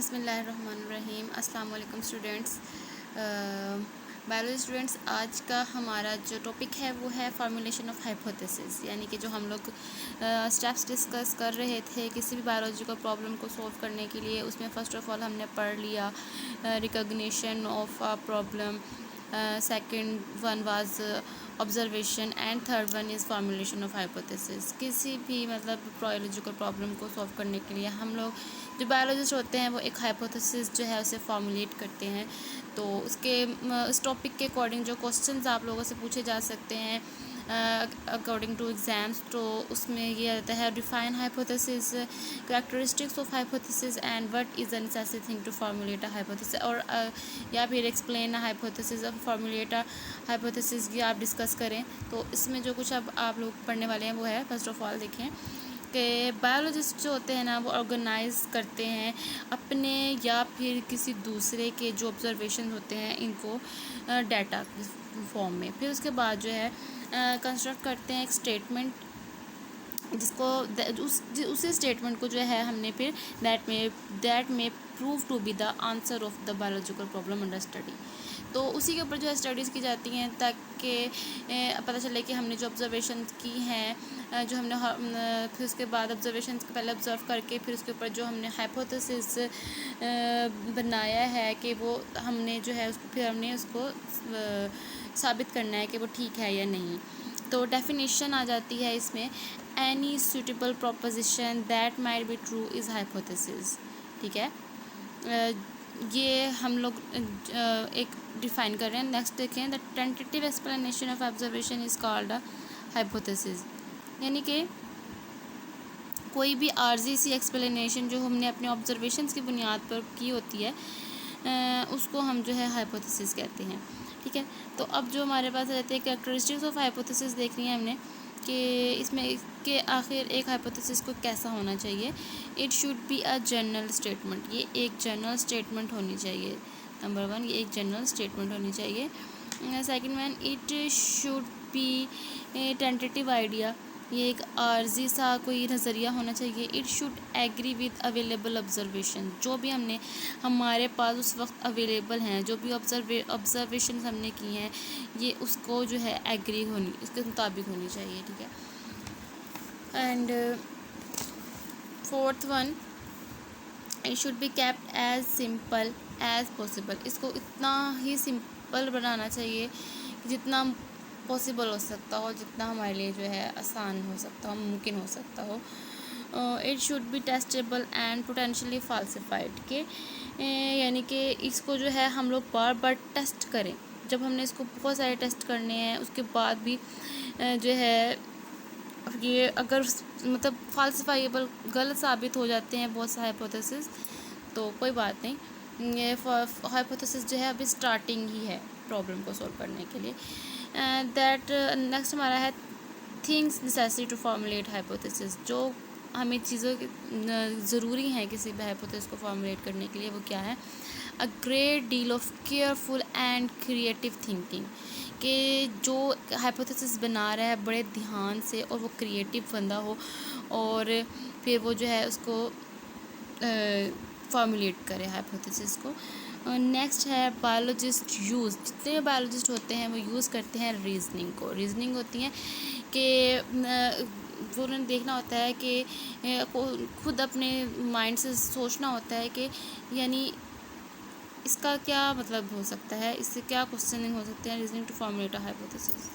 बिस्मिल्लाहिर्रहमानिर्रहीम। अस्सलाम वालेकुम स्टूडेंट्स। बायोलॉजी स्टूडेंट्स, आज का हमारा जो टॉपिक है वो है फार्मूलेशन ऑफ हाइपोथेसिस, यानी कि जो हम लोग स्टेप्स डिस्कस कर रहे थे किसी भी बायोलॉजिकल प्रॉब्लम को सॉल्व करने के लिए। उसमें फ़र्स्ट ऑफ़ ऑल हमने पढ़ लिया recognition of a problem, second one was observation and third one is formulation of hypothesis. किसी भी बायोलॉजिकल प्रॉब्लम को सॉल्व करने के लिए हम लोग जो बायोलॉजिस्ट होते हैं वो एक हाइपोथेसिस जो है उसे फॉर्मुलेट करते हैं। तो उसके इस टॉपिक के अकॉर्डिंग जो क्वेश्चंस आप लोगों से पूछे जा सकते हैं अकॉर्डिंग टू एग्ज़ाम्स, तो उसमें ये आता है define hypothesis, characteristics of hypothesis and what is a necessary thing to formulate a hypothesis, और या फिर एक्सप्लेन अ हाइपोथेसिस और फॉर्मुलेट अ हाइपोथेसिस भी आप डिस्कस करें। तो इसमें जो कुछ अब आप लोग पढ़ने वाले हैं वो है, फर्स्ट ऑफ ऑल देखें कि बायोलॉजिस्ट जो होते हैं ना वो ऑर्गेनाइज करते हैं अपने या फिर किसी दूसरे के जो ऑब्जर्वेशन होते हैं इनको डाटा फॉर्म में। फिर उसके बाद जो है कंस्ट्रक्ट करते हैं एक स्टेटमेंट, जिसको उसी स्टेटमेंट को जो है हमने फिर दैट में prove to be the answer of the biological problem under study. तो उसी के ऊपर जो है स्टडीज़ की जाती हैं ताकि पता चले कि हमने जो ऑब्जर्वेशन की हैं, जो हमने फिर उसके बाद ऑब्जर्वेशन को पहले ऑब्जर्व करके फिर उसके ऊपर जो हमने हाइपोथेसिस बनाया है कि वो हमने जो है उसको फिर हमने उसको साबित करना है कि वो ठीक है या नहीं। तो डेफिनेशन आ जाती है इसमें, any suitable proposition that might be true is hypothesis. ठीक है, ये हम लोग एक डिफ़ाइन कर रहे हैं। नेक्स्ट देखें, the tentative explanation of observation is called a hypothesis, यानी कि कोई भी आर्जी सी एक्सप्लेनेशन जो हमने अपने ऑब्जर्वेशंस की बुनियाद पर की होती है उसको हम जो है हाइपोथेसिस कहते हैं। ठीक है, तो अब जो हमारे पास रहते हैं कैरेक्टरिस्टिक्स ऑफ हाइपोथेसिस देखनी है हमने कि इसमें के आखिर एक हाइपोथेसिस को कैसा होना चाहिए। It should be a general statement, ये एक जनरल स्टेटमेंट होनी चाहिए। नंबर वन, ये एक जनरल स्टेटमेंट होनी चाहिए। Second one, it should be tentative idea, ये एक आर्जी सा कोई नज़रिया होना चाहिए। It should agree with available observation, जो भी हमने हमारे पास उस वक्त अवेलेबल हैं, जो भी ऑब्जर्वेशन हमने की हैं ये उसको जो है एग्री होनी, इसके मुताबिक होनी चाहिए। ठीक है, and fourth one, it should be kept as simple as possible, इसको इतना ही सिंपल बनाना चाहिए कि जितना पॉसिबल हो सकता हो, जितना हमारे लिए जो है आसान हो सकता हो, मुमकिन हो सकता हो। It should be testable and potentially falsified, के यानी कि इसको जो है हम लोग बार बार टेस्ट करें। जब हमने इसको बहुत सारे टेस्ट करने हैं उसके बाद भी जो है ये अगर फाल्सिफाइबल गलत साबित हो जाते हैं बहुत से हाइपोथेसिस, तो कोई बात नहीं, ये हाइपोथेसिस जो है अभी स्टार्टिंग ही है प्रॉब्लम को सॉल्व करने के लिए। दैट नेक्स्ट हमारा है things necessary to formulate hypothesis, जो हमें चीज़ों ज़रूरी हैं किसी भी हाइपोथेसिस को फॉर्मुलेट करने के लिए, वो क्या है। A great deal of careful and creative thinking, कि जो हाइपोथेसिस बना रहा है बड़े ध्यान से और वो क्रिएटिव बंदा हो और फिर वो जो है उसको फॉर्मुलेट करे हाइपोथेसिस को। नेक्स्ट है बायोलॉजिस्ट यूज़, जितने भी बायोलॉजिस्ट होते हैं वो यूज़ करते हैं रीजनिंग को। रीजनिंग होती है कि वो उन्हें देखना होता है कि खुद अपने माइंड से सोचना होता है कि यानी इसका क्या मतलब हो सकता है, इससे क्या क्वेश्चनिंग हो सकते हैं। Reasoning to formulate a hypothesis.